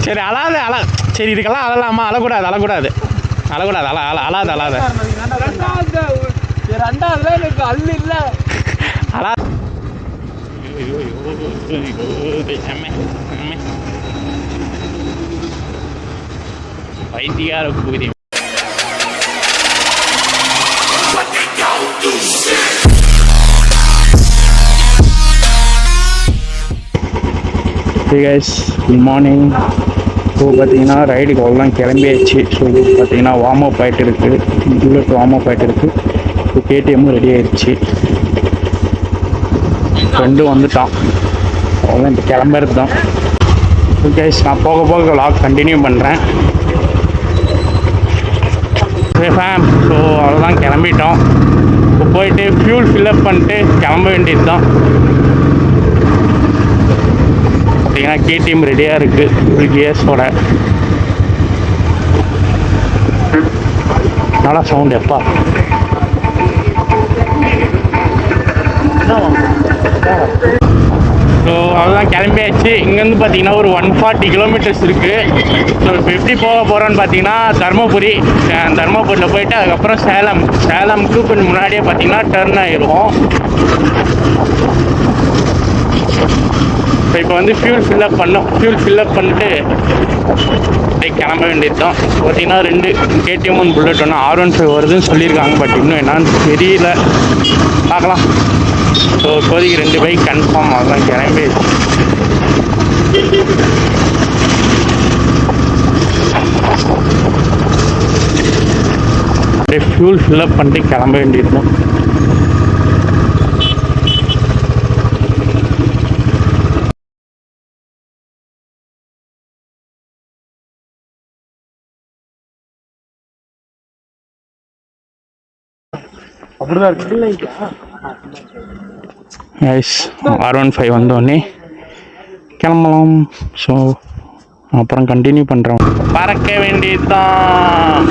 சரி அழாத சரி இதுக்கெல்லாம் அழலாமா? அழக்கூடாது அழாத ரெண்டாவதுல எனக்கு அல்லு இல்ல அழா பைத்தியார கூதி. Hey guys, good morning. So பார்த்தீங்கன்னா ரைடுக்கு அவ்வளோதான் கிளம்பியாச்சு. ஸோ இது பார்த்தீங்கன்னா வார்ம் அப் ஆகிட்டு இருக்குது, புல்லட் வார்ம் அப் ஆகிட்டு இருக்குது. ஸோ கேடிஎம்மும் ரெடி ஆகிடுச்சு, ஃப்ரெண்டும் வந்துட்டான். அவ்வளோதான் இப்போ கிளம்புறது தான். ஸோ கைஸ் நான் போக விலாக் கண்டினியூ பண்ணுறேன். ஃபேம் ஸோ அவ்வளோதான் கிளம்பிட்டோம். இப்போ போயிட்டு ஃபியூல் ஃபில்லப் பண்ணிட்டு கிளம்ப வேண்டியது தான். பார்த்தீங்கன்னா கேடிஎம் ரெடியாக இருக்குது ஃபுல் கியர்ஸோட. நல்லா சவுண்ட் எப்பா. ஸோ அதெல்லாம் கிளம்பியாச்சு. இங்கேருந்து பார்த்தீங்கன்னா ஒரு 140 கிலோமீட்டர்ஸ் இருக்குது. ஸோ இப்போ எப்படி போக போகிறோன்னு பார்த்தீங்கன்னா தர்மபுரியில் போயிட்டு அதுக்கப்புறம் சேலமுக்கு கொஞ்சம் முன்னாடியே பார்த்தீங்கன்னா டர்ன் ஆயிடுவோம். இப்போ வந்து ஃபியூல் ஃபில்லப் பண்ணிட்டு கிளம்ப வேண்டியது தான். பார்த்தீங்கன்னா 2 கேடிஎம் 1 புல்லட் ஒன்று R15 வருதுன்னு சொல்லியிருக்காங்க. பட் இன்னும் என்னான்னு தெரியல, பார்க்கலாம். ஸோ இப்போதைக்கு 2 பைக் கன்ஃபார்ம் ஆகலாம் கிளம்பி. அப்படியே ஃபியூல் ஃபில்லப் பண்ணிட்டு கிளம்ப வேண்டியது தான். அப்படிதான் இருக்கு. R15 வந்தோடனே கிளம்பலாம். ஸோ அப்புறம் கண்டினியூ பண்ணுறோம். பறக்க வேண்டியதுதான்.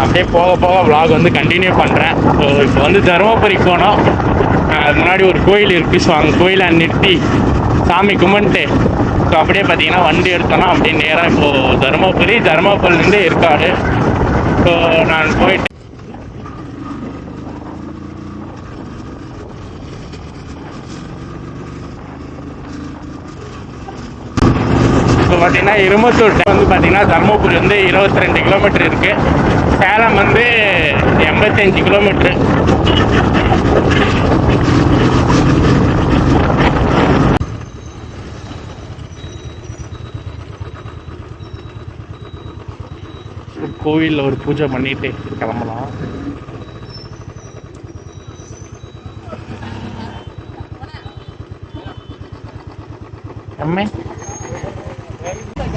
அப்படியே போக விலாக் வந்து கண்டினியூ பண்ணுறேன். ஸோ இப்போ வந்து தருமபுரிக்கு போனோம். அது முன்னாடி ஒரு கோயில் இருக்குது. ஸோ அங்கே கோயிலை நிறுத்தி சாமி கும்பிட்டு ஸோ அப்படியே பார்த்தீங்கன்னா வண்டி எடுத்தோன்னா அப்படியே நேராக இப்போது தருமபுரிலேருந்து ஏற்காடு. ஸோ நான் போயிட்டு இப்போ பார்த்தீங்கன்னா இருமத்தூர் வந்து பார்த்தீங்கன்னா தருமபுரி வந்து 22 கிலோமீட்டர் இருக்குது. சேலம் வந்து 85 கிலோமீட்ரு. கோவிலில் ஒரு பூஜை பண்ணிட்டு கிளம்பலாம்.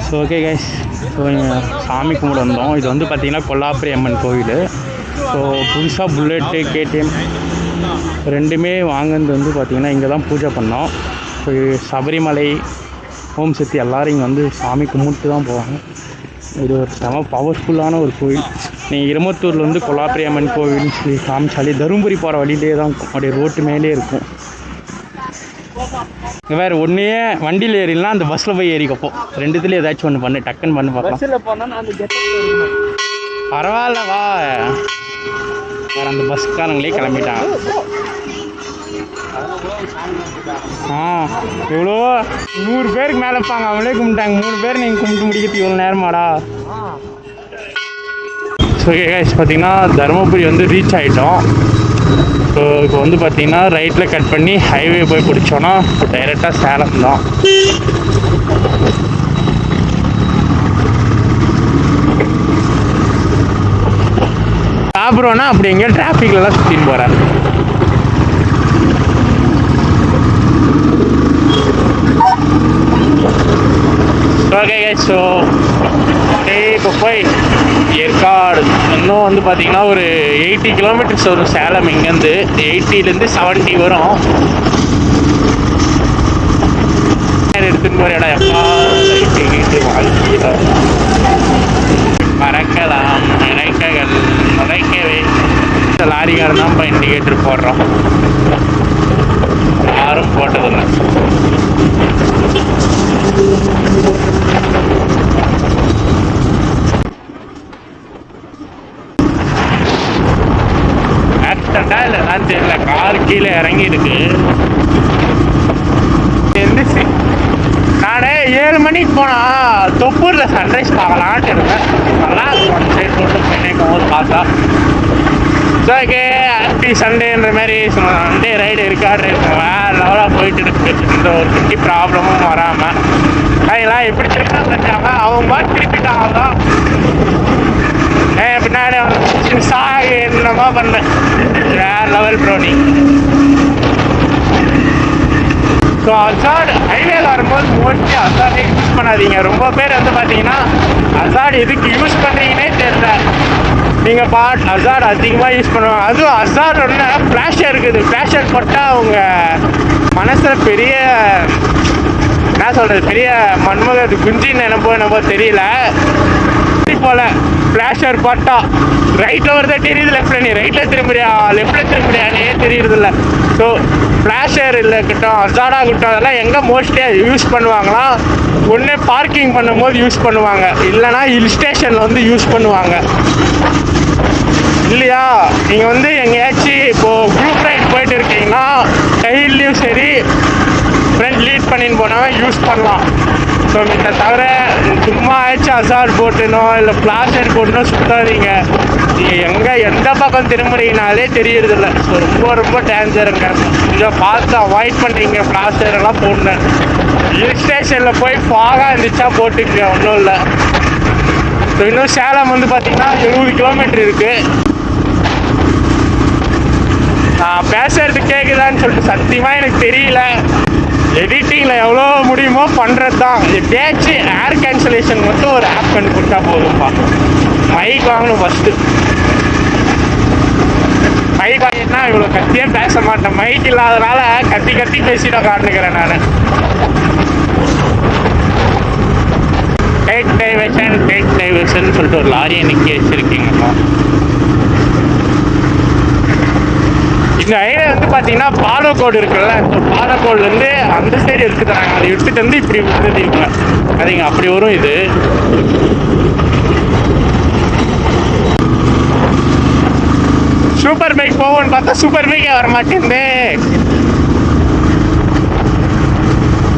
ஸோ ஓகே கைஸ், ஸோ சாமி கும்பிட வந்தோம். இது வந்து பார்த்திங்கன்னா கொல்லாப்புரி அம்மன் கோவில். ஸோ புதுசாக புல்லட்டு கேடிஎம் ரெண்டுமே வாங்கினது வந்து பார்த்திங்கன்னா இங்கே தான் பூஜை பண்ணோம். ஸோ சபரிமலை ஓம் சக்தி எல்லோரும் இங்கே வந்து சாமி கும்பிட்டு தான் போவாங்க. இது ஒரு செம பவர்ஃபுல்லான ஒரு கோவில். நீங்கள் இருமத்தூரில் வந்து கொல்லாப்புரி அம்மன் கோவில்னு சொல்லி காமிச்சாலே தருமபுரி போகிற வழியிலே தான் அப்படியே ரோட்டு மேலே இருக்கும். இங்கே வேறு ஒன்றே வண்டியில் ஏறிலாம் அந்த பஸ்ஸில் போய் ஏறிக்கப்போ 2த்துல ஏதாச்சும் ஒன்று பண்ணு, டக்குன்னு பண்ணு பார்க்கலாம். பரவாயில்ல வா, வேறு அந்த பஸ்காரங்களே கிளம்பிட்டாங்க. எவ்வளோ 100 பேருக்கு மேலே இருப்பாங்க, அவங்களே கும்பிட்டாங்க. 3 பேர் நீங்கள் கும்பிட்டு முடிக்கிறது இவ்வளோ நேரமாடா. ஸோ கைஸ் பார்த்தீங்கன்னா தருமபுரி வந்து ரீச் ஆகிட்டோம். ஸோ இப்போ வந்து பார்த்தீங்கன்னா ரைட்டில் கட் பண்ணி ஹைவே போய் பிடிச்சோன்னா டைரெக்டாக சேலம் தான். சாப்பிட்றோன்னா அப்படி எங்கேயோ டிராஃபிக்லலாம் சுற்றின்னு போகிறேன். ஓகே ஸோ இப்போ போய் ஏற்காடு இன்னும் வந்து பார்த்தீங்கன்னா ஒரு 80 கிலோமீட்டர்ஸ் வரும் சேலம். இங்கேருந்து 80லேருந்து 70 வரும். எடுத்துன்னு போகிற இடம் எப்பா மறக்கலாம் நினைக்கவே லாரிக்காரன் தான் இப்போ இண்டிகேட்டர் போடுறோம். யாரும் போட்டது போட்டிருந்தேன். ஆக்சிடென்ட்டா இல்லை என்னன்னு தெரியல, கார் கீழே இறங்கியிருக்கு. இருந்துச்சு. நானே 7 மணிக்கு போனால் தொப்பூரில் சன்ரைஸ் பார்க்கலான்ட்டு இருக்கேன். நல்லா இருக்கும் ஒன் சைட் ரோட்டு போயிட்டு போது பார்த்தா. ஓகே, ஹாப்பி சண்டேன்ற மாதிரி சண்டே ரைடு இருக்காடு வேறு லெவலாக போயிட்டு இருக்கு. இந்த ஒரு குட்டி ப்ராப்ளமும் வராமல் அதெல்லாம் எப்படி திருப்பிட்டாங்க. அவங்க பாட்டு திருப்பிட்டாங்க தான் பின்னாடி சாய் என்னமா பண்ணேன். வேறு லெவல் ப்ரோனி. ஸோ அசாட் ஹைவேல வரும்போது மோஸ்ட்லி அசாடே யூஸ் பண்ணாதீங்க. ரொம்ப பேர் வந்து பார்த்தீங்கன்னா அசாட் எதுக்கு யூஸ் பண்ணுறீங்கன்னே தெரியல. நீங்கள் அசாட் அதிகமாக யூஸ் பண்ணுவாங்க. அதுவும் அசாட் ஒன்று ஃப்ளாஷர் இருக்குது. ஃப்ளாஷர் போட்டால் அவங்க மனசில் பெரிய என்ன சொல்கிறது, பெரிய மன்மக குஞ்சின்னு என்னப்போ தெரியல. போல் ஃப்ளாஷர் போட்டா ரைட்டில் வருதா தெரியுது, லெஃப்டில் நீ ரைட்டில் திரும்புறியா லெஃப்டில் திரும்புறியானே தெரியுறதில்ல. ஸோ ஃப்ளாஷர் இல்லைக்கட்டும் அசாடாகட்டும் அதெல்லாம் எங்கே மோஸ்ட்லியாக யூஸ் பண்ணுவாங்களா, ஒன்று பார்க்கிங் பண்ணும்போது யூஸ் பண்ணுவாங்க, இல்லைனா ஹில் ஸ்டேஷனில் வந்து யூஸ் பண்ணுவாங்க. இல்லையா நீங்கள் வந்து எங்கேயாச்சும் இப்போது குரூப் ரைட் போயிட்டு இருக்கீங்கன்னா கையிலையும் சரி ஃப்ரெண்ட் லீட் பண்ணின்னு போனவன் யூஸ் பண்ணலாம். ஸோ இதை தவிர சும்மா ஆயிடுச்சு அசாட் போட்டுனோ இல்லை ஃப்ளாஷர் போட்டுனோ சுற்றாதீங்க. நீங்கள் எங்கே எந்த பக்கம் திரும்புறீங்கனாலே தெரியறதில்ல. ஸோ ரொம்ப ரொம்ப டேஞ்சருங்க. கொஞ்சம் பார்த்து அவாய்ட் பண்ணுறீங்க ஃப்ளாஷரெல்லாம் போடணும். ஹில் ஸ்டேஷனில் போய் ஃபாகாக இருந்துச்சா போட்டுக்க, ஒன்றும் இல்லை. ஸோ இன்னும் சேலம் வந்து பார்த்திங்கன்னா 70 கிலோமீட்டர் இருக்குது. நான் பேசுறது கேட்குதான்னு சொல்லிட்டு சத்தியமாக எனக்கு தெரியல. எடிட்டிங்கில் எவ்வளோ முடியுமோ பண்ணுறது தான். எப்படியாச்சும் ஏர் கேன்சலேஷன் மட்டும் ஒரு ஆப் பண்ணி கொடுத்தா போதும்ப்பா. மைக் வாங்கணும் ஃபஸ்ட்டு. மைக் வாங்கினா இவ்வளோ கத்தியே பேச மாட்டேன். மைக் இல்லாதனால கத்தி கத்தி பேசிட்டு காட்டுக்கிறேன் நான். டேக் டைவர்ஷன் சொல்லிட்டு ஒரு லாரியை நிற்க வச்சுருக்கீங்கப்பா. இந்த ஐடியா வந்து பார்த்தீங்கன்னா பாலக்கோடு இருக்குல்ல, ஸோ பாலக்கோடுலேருந்து அந்த சைடு எடுத்துக்கிறாங்க. அதை எடுத்துகிட்டு வந்து இப்படி விட்டுருக்கீங்க. அதுங்க அப்படி வரும். இது சூப்பர் பைக் போவோன்னு பார்த்தா சூப்பர் பைக்கே வர மாட்டேங்குது.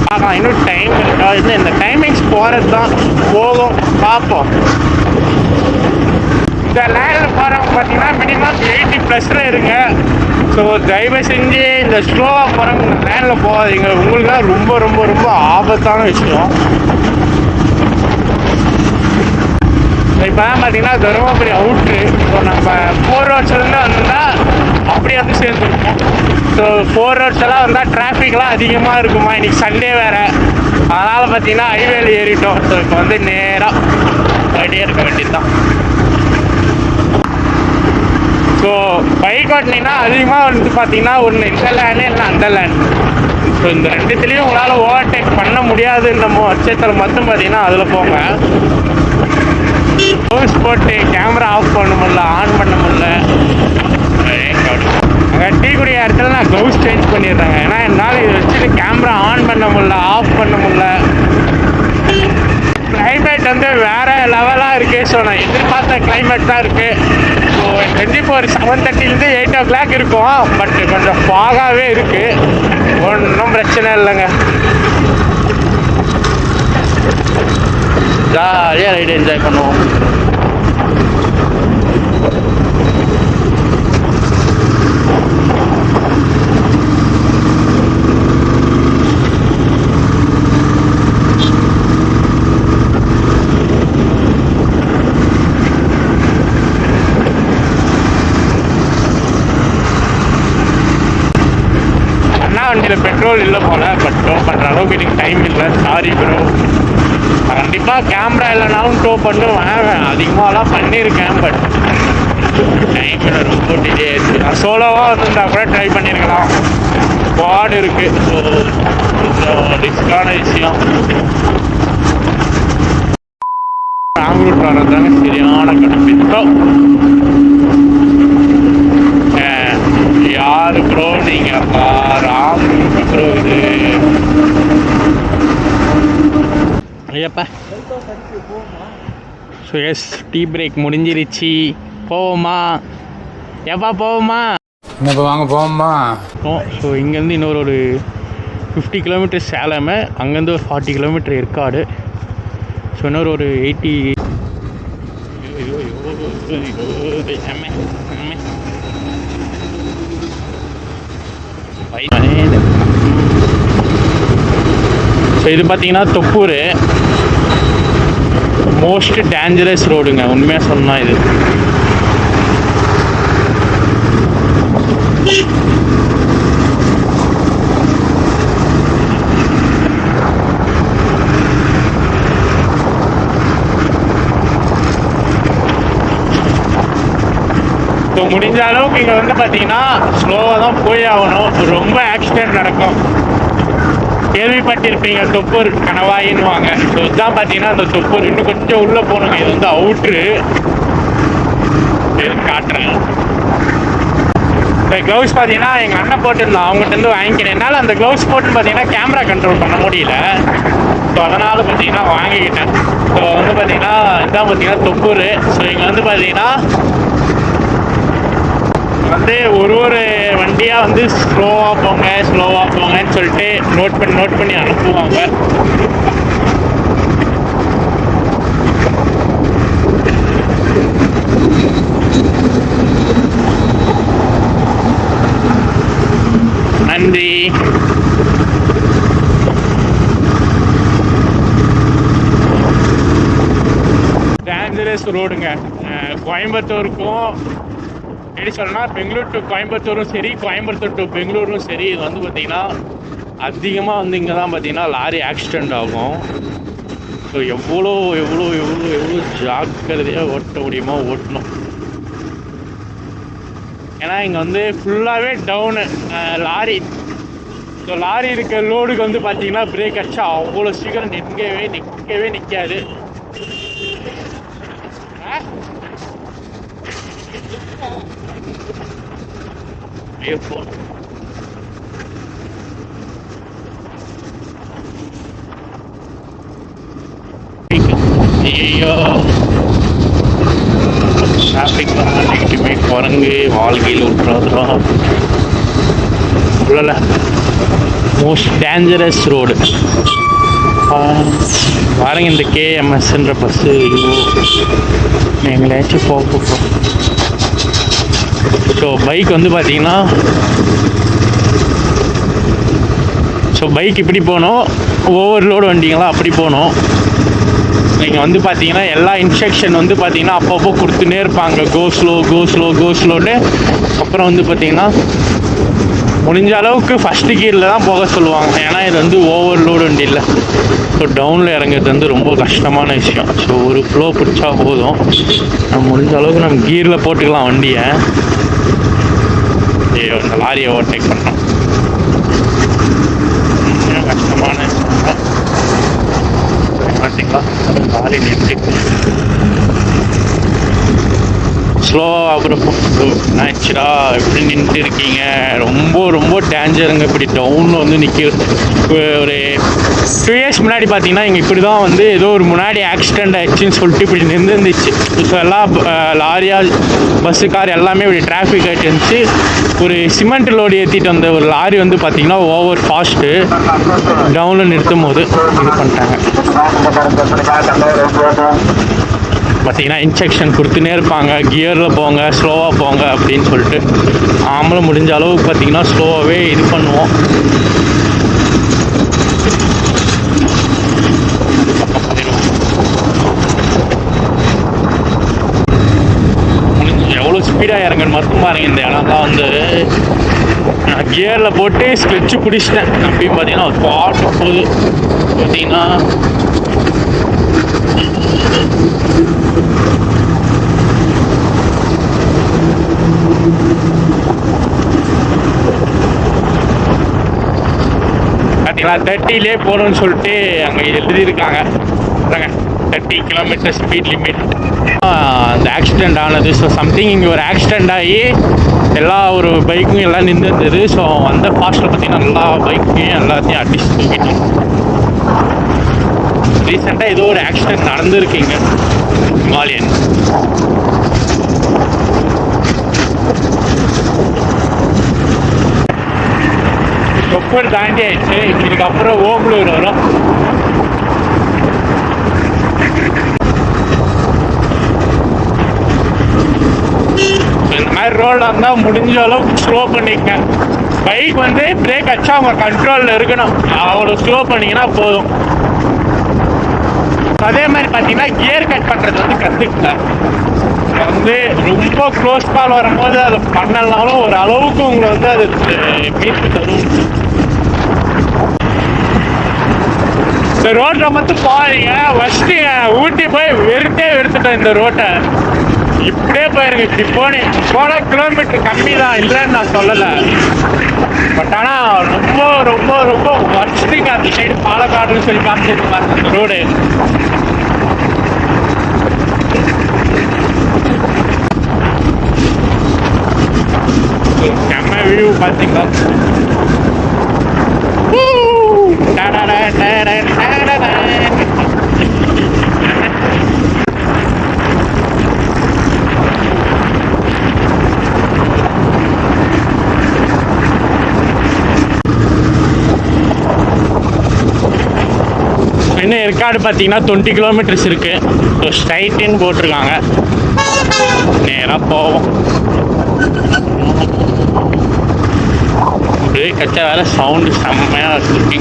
பார்க்கலாம், இன்னும் டைம் இருக்கா. இன்னும் இந்த டைமிங்ஸ் போகிறது தான் போகும், பார்ப்போம். இந்த லைனில் போகிறவங்க பார்த்தீங்கன்னா மினிமம் 80+ இருங்க. ஸோ தயவு செஞ்சு இந்த ஸ்லோவாக போகிறவங்க லைனில் போகாதீங்க. உங்களுக்கு தான் ரொம்ப ரொம்ப ரொம்ப ஆபத்தான விஷயம். இப்போ தான் பார்த்தீங்கன்னா தருமபுரி அவுட்ரு. ஸோ நம்ம 4 ரோட்ஸ்லேருந்து வந்தால் அப்படியே வந்து சேர்ந்துருக்கோம். ஸோ 4 ரோட்ஸ் எல்லாம் வந்தால் டிராஃபிக்லாம் அதிகமாக இருக்குமா, இன்றைக்கி சண்டே வேறு. அதனால் பார்த்தீங்கன்னா ஹைவேல ஏறிட்டோம். ஸோ இப்போ வந்து நேராக போயிட்டே இருக்க வேண்டியது தான். ஸோ பைக் ஓட்டினீங்கன்னா அதிகமாக வந்து பார்த்தீங்கன்னா ஒன்று இந்த லேண்டு இல்லை அந்த லேண்ட். ஸோ இந்த ரெண்டுத்துலேயும் உங்களால் ஓவர்டேக் பண்ண முடியாதுன்ற பட்சத்தில் மட்டும் பார்த்தீங்கன்னா அதில் போங்க. க்ளோஸ் போட்டு கேமரா ஆஃப் பண்ண முடியல, ஆன் பண்ண முடியல. அங்கே டீ குடிக்கிற இடத்துல நான் க்ளவுஸ் சேஞ்ச் பண்ணிடுறேங்க. ஏன்னா என்னால் இதை வச்சுட்டு கேமரா ஆன் பண்ண முடியல, ஆஃப் பண்ண முடியல. கிளைமேட் வந்து வேறு லெவலாக இருக்குது. ஸோ நான் எதிர்பார்த்த கிளைமேட் தான் இருக்குது. ஸோ கண்டிப்பாக ஒரு 7:30 8 o'clock இருக்கும். பட் கொஞ்சம் ஃபாகாகவே இருக்குது. ஒன்றும் பிரச்சனை இல்லைங்க. ஜாலியாக ரைடு என்ஜாய் பண்ணுவோம். வண்டியில் பெட்ரோல் இல்லை போல். பட் டோ பண்ணுற அளவுக்கு எனக்கு டைம் இல்லை. Sorry bro. கண்டிப்பாக கேமரா இல்லைனாலும் டோ பண்ணுவேன். அதிகமாகலாம் பண்ணியிருக்கேன். பட் டைம் இல்லை, ரொம்ப டிலே ஆயிடுச்சு. நான் சோலோவாக வந்துருந்தா கூட ட்ரை பண்ணியிருக்கலாம். ஸ்குவாட் இருக்குது. ஸோ கொஞ்சம் ரிஸ்கான விஷயம். லாங் ரூட் வர்றதுதாங்க சரியான கடுப்பித்தம். யாரு ப்ரோ நீங்கள் ராம் ப்ரோ இது Ayyappa. So yes, tea break முடிஞ்சிருச்சு. போவோமா? எப்பா போவோமா? இப்போ வாங்க போவோமா? ஸோ இங்கேருந்து இன்னொரு 50 கிலோமீட்டர் சேலம், அங்கேருந்து ஒரு 40 கிலோமீட்டர் ஏற்காடு. ஸோ இன்னொரு 80. ஸோ இது பார்த்தீங்கன்னா தொப்பூர். மோஸ்ட் டேஞ்சரஸ் ரோடுங்க உண்மையாக சொன்னால். இது ஸோ முடிஞ்ச அளவுக்கு இங்கே வந்து பார்த்தீங்கன்னா ஸ்லோவாக தான் போய் ஆகணும். ரொம்ப ஆக்சிடென்ட் நடக்கும். கேள்விப்பட்டிருப்பீங்க தொப்பூர் கணவாயின்னுவாங்க. ஸோ இதுதான் பார்த்தீங்கன்னா அந்த தொப்பூர். இன்னும் கொஞ்சம் உள்ளே போகணுங்க. இது வந்து அவுட்ரு. காட்டுறேன். இந்த க்ளவுஸ் பார்த்தீங்கன்னா எங்கள் அண்ணன் போட்டுருந்தான், அவங்ககிட்ட வாங்கிக்கிறேன். என்னால் அந்த க்ளவுஸ் போட்டுன்னு பார்த்தீங்கன்னா கேமரா கண்ட்ரோல் பண்ண முடியல. ஸோ அதனால் பார்த்தீங்கன்னா வாங்கிக்கிட்டேன். ஸோ வந்து பார்த்தீங்கன்னா இதுதான் பார்த்தீங்கன்னா தொப்பூர். ஸோ இங்கே வந்து பார்த்தீங்கன்னா வந்து ஒரு வண்டியாக வந்து ஸ்லோவாக போங்கன்னு சொல்லிட்டு நோட் பண்ணி அனுப்புவாங்க. நன்றி. டேஞ்சரஸ் ரோடுங்க. கோயம்புத்தூருக்கும் எப்படி சொல்லணும்னா பெங்களூர் டு கோயம்புத்தூரும் சரி, கோயம்புத்தூர் டு பெங்களூரும் சரி, இது வந்து பார்த்திங்கன்னா அதிகமாக வந்து இங்கே தான் பார்த்திங்கன்னா லாரி ஆக்சிடெண்ட் ஆகும். ஸோ எவ்வளோ ஜாக்கிரதையாக ஓட்ட முடியுமோ ஓட்டணும். ஏன்னா இங்கே வந்து ஃபுல்லாகவே டவுனு லாரி. ஸோ லாரி இருக்க லோடுக்கு வந்து பார்த்திங்கன்னா பிரேக் அடிச்சா அவ்வளோ சீக்கிரம் நிற்கவே நிற்காது. ஐயோ டிராஃபிக் மாட்டிக்கிட்டுமே குரங்கு வாழ்க்கையில் விட்டுறாதுரா. இல்லை மோஸ்ட் டேஞ்சரஸ் ரோடு பாருங்க. இந்த கேஎம்எஸ்ன்ற பஸ்ஸு எங்களையாச்சும் போகிறோம். ஸோ பைக் வந்து பார்த்தீங்கன்னா பைக் இப்படி போகணும், ஓவர்லோடு வண்டிங்களாம் அப்படி போகணும். நீங்கள் வந்து பார்த்தீங்கன்னா எல்லா இன்ஸ்ட்ரக்ஷன் வந்து பார்த்தீங்கன்னா அப்பப்போ கொடுத்துனே இருப்பாங்க. கோ ஸ்லோன்னு. அப்புறம் வந்து பார்த்தீங்கன்னா முடிஞ்ச அளவுக்கு ஃபஸ்ட்டு கியரில் தான் போக சொல்லுவாங்க. ஏன்னா இது வந்து ஓவர்லோடு வண்டி இல்லை. ஸோ டவுனில் இறங்குறது வந்து ரொம்ப கஷ்டமான விஷயம். ஸோ ஒரு ஃப்ளோ பிடிச்சா போதும். முடிஞ்ச அளவுக்கு நம்ம கியரில் போட்டுக்கலாம் வண்டியை. இந்த லாரியை ஓவர்டேக் பண்ணோம். கஷ்டமான பார்த்தீங்களா லாரி நிறுத்தி ஸ்லோவாக அப்புறம் ஆச்சுடா எப்படி நின்றுட்டு இருக்கீங்க. ரொம்ப டேஞ்சருங்க. இப்படி டவுனில் வந்து ஒரு 2 years முன்னாடி பார்த்தீங்கன்னா இங்கே இப்படி தான் வந்து ஏதோ ஒரு முன்னாடி ஆக்சிடெண்ட் ஆயிடுச்சுன்னு சொல்லிட்டு இப்படி நின்றுருந்துச்சு. ஸோ எல்லாம் லாரியாக பஸ்ஸு கார் எல்லாமே இப்படி டிராஃபிக் ஆகிட்டு இருந்துச்சு. ஒரு சிமெண்ட் லோடு ஏற்றிட்டு வந்த ஒரு லாரி வந்து பார்த்திங்கன்னா ஓவர் ஃபாஸ்ட்டு டவுனில் நிறுத்தும் போது இது பண்ணிட்டாங்க. பார்த்தீங்கன்னா இன்ஸ்ட்ரக்ஷன் கொடுத்துனே இருப்பாங்க, கியரில் போங்க, ஸ்லோவாக போங்க அப்படின்னு சொல்லிட்டு. நாமளும் முடிஞ்ச அளவுக்கு பார்த்தீங்கன்னா ஸ்லோவாகவே இது பண்ணுவோம். எவ்வளோ ஸ்பீடாக இறங்கன்னு மட்டும் பாருங்க. இந்த இடம்லாம் வந்து கியரில் போட்டு ஸ்கெட்சு பிடிச்சிட்டேன். அப்படின்னு பார்த்தீங்கன்னா ஒரு பாட்டு போகுது பார்த்தீங்கன்னா. பார்த்தீங்களா 30லே போகணுன்னு சொல்லிட்டு அங்கே எழுதியிருக்காங்க. 30 கிலோமீட்டர் ஸ்பீட் லிமிட். அந்த ஆக்சிடெண்ட் ஆனது. ஸோ சம்திங் இங்கே ஒரு ஆக்சிடெண்ட் ஆகி ஒரு பைக்கும் எல்லாம் நின்றுருந்தது. ஸோ அந்த ஃபாஸ்ட்டில் பார்த்தீங்கன்னா எல்லா பைக்கையும் எல்லாத்தையும் அடிச்சு தூக்கிட்டோம். ரீசெண்டாக ஏதோ ஒரு ஆக்சிடென்ட் நடந்திருக்கீங்க ஹிமாலயன். கொப்பர் தாண்டி ஆயிடுச்சு. இதுக்கப்புறம் ஓம்பலூர் வரும். இந்த மாதிரி ரோடாக இருந்தால் முடிஞ்ச அளவுக்கு ஸ்லோ பண்ணிக்கங்க. பைக் வந்து பிரேக் அடிச்சா அவங்க கண்ட்ரோலில் இருக்கணும். அவ்வளோ ஸ்லோ பண்ணிங்கன்னா போதும். அதே மாதிரி பார்த்தீங்கன்னா கியர் கட் பண்ணுறது வந்து கற்றுக்கிட்டேன். வந்து ரொம்ப க்ளோஸ் கால் வரும்போது அதை பண்ணலனாலும் ஒரு அளவுக்கு உங்களை வந்து அது மீட்டு தரும். இந்த ரோட்டில் மட்டும் போறீங்க. ஃபஸ்ட்டு ஊட்டி போய் வெறுத்துட்டேன் இந்த ரோட்டை. இப்படியே போயிருங்க. இப்படி போனால் கிலோமீட்டர் கம்மி தான், இல்லைன்னு நான் சொல்லலை. பட் ஆனால் ரொம்ப ரொம்ப ரொம்ப வர்ஸ்டிங்க. அந்த சைடு பாலக்காடுன்னு சொல்லி காமிச்சிருப்பாங்க அந்த ரோடு. செம்ம வியூ பார்த்தீங்களா? இன்னும் ஏற்காடு பார்த்தீங்கன்னா 20 கிலோமீட்டர்ஸ் இருக்கு. ஸோ ஸ்ட்ரைட்டுன்னு போட்டிருக்காங்க. நேராக போவோம். அப்படியே கச்சா வேலை சவுண்டு செம்மையாக இருக்கு.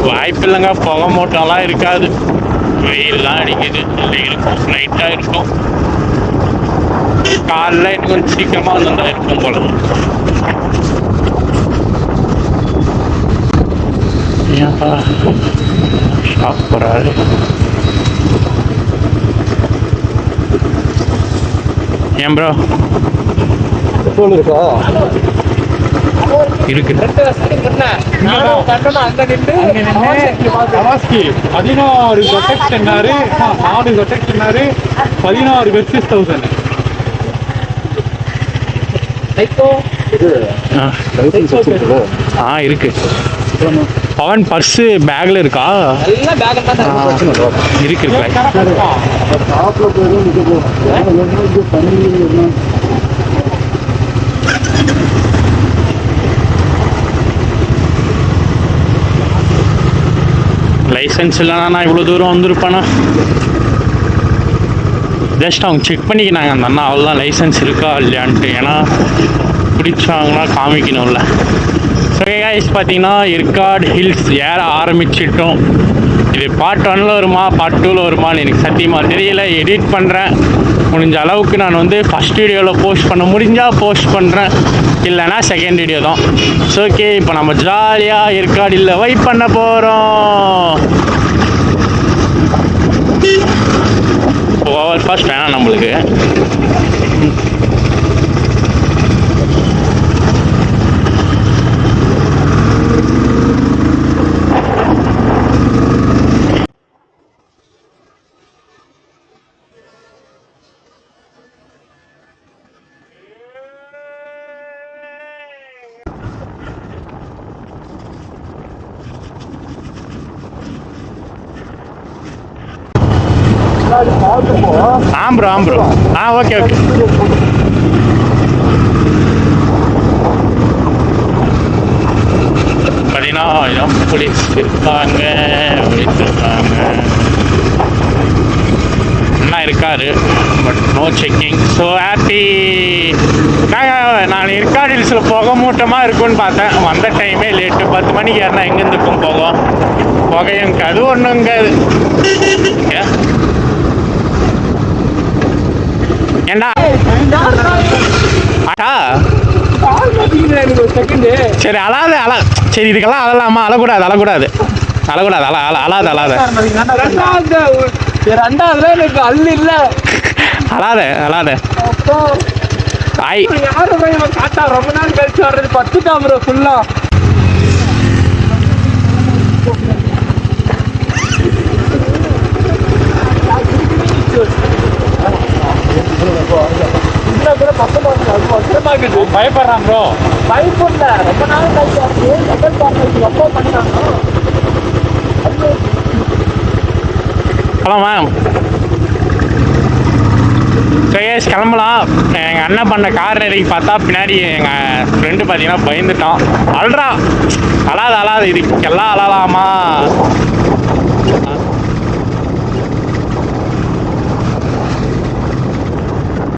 வாய்ப்பு இல்லைங்க. புகை மூட்டம்லாம் இருக்காது. வெயில்லாம் அடிக்குது. இல்லை இருக்கும், லைட்டாக இருக்கும். காலைல இன்னும் கொஞ்சம் சீக்கிரமாக வந்து இருக்கும் போல. ஏன்ப்பா ஷாப் போகிறாரு? ஏன் ப்ரோ இருக்கா? இருக்கு. 16 கொட்டக்ஷன்னாரு, 4 கொட்டக்ஷன்னாரு, 16 வெர்சஸ் 1000. இருக்கு. பவன் பர்ஸு பேக்ல இருக்கா? இருக்கு. லைசன்ஸ் இல்லைனா நான் இவ்வளோ தூரம் வந்திருப்பேனா? ஜஸ்ட் அவங்க செக் பண்ணிக்கினாங்க அந்த அண்ணா, அவ்வளோதான். லைசன்ஸ் இருக்கா இல்லையான்ட்டு. ஏன்னா பிடிச்சாங்கன்னா காமிக்கணும்ல. ஸோ கைஸ் பார்த்தீங்கன்னா ஏற்காடு ஹில்ஸ் ஏற ஆரம்பிச்சிட்டோம். இது பார்ட் 1ல் வருமா பார்ட் 2ல் வருமானு எனக்கு சத்தியமாக தெரியல. எடிட் பண்ணுறேன். முடிஞ்ச அளவுக்கு நான் வந்து ஃபஸ்ட் வீடியோவில் போஸ்ட் பண்ண முடிஞ்சால் போஸ்ட் பண்ணுறேன், இல்லைனா செகண்ட் வீடியோ தான். ஸோ ஓகே, இப்போ நம்ம ஜாலியாக ஏற்காடில் வைப் பண்ண போகிறோம். ஓவர் ஃபாஸ்ட் வேணாம் நம்மளுக்கு. Bro okay. பார்த்தீங்கன்னா இதான் பிடிச்சிருக்காங்க அண்ணா இருக்காரு. But no checking. So happy. நான் ஏற்காடு ஹில்ஸில் புகை மூட்டமாக இருக்குன்னு பார்த்தேன். வந்த டைமே லேட்டு. 10 மணிக்கு ஏறினா எங்கேருந்து இருக்கும் போகும்? புகையும் அது ஒன்றுங்க. ஏண்டா சரி சரி இதுக்கெல்லாம் அழலாமா? அழக்கூடாது. அழாத. எனக்கு அல்ல இல்ல. அழாத. காட்டா ரொம்ப நாள் கழிச்சு வர்றது. 10 தாமரை ஃபுல்லா. வந்தா கூட பக்கம் அது வருஷமாக்குது. பயப்படுறான் ப்ரோ. பயப்படல, ரொம்ப நாள் கழிச்சு வந்து லெவல் பார்த்து ரொம்ப பண்ணாங்க. ஆமாம்மா கையேஸ் கிளம்பலாம். எங்கள் அண்ணன் பண்ண கார் இறக்கி பார்த்தா பின்னாடி எங்கள் ஃப்ரெண்டு பார்த்தீங்கன்னா பயந்துட்டான். அழறான். அழாது இதுக்கெல்லாம் அழலாமா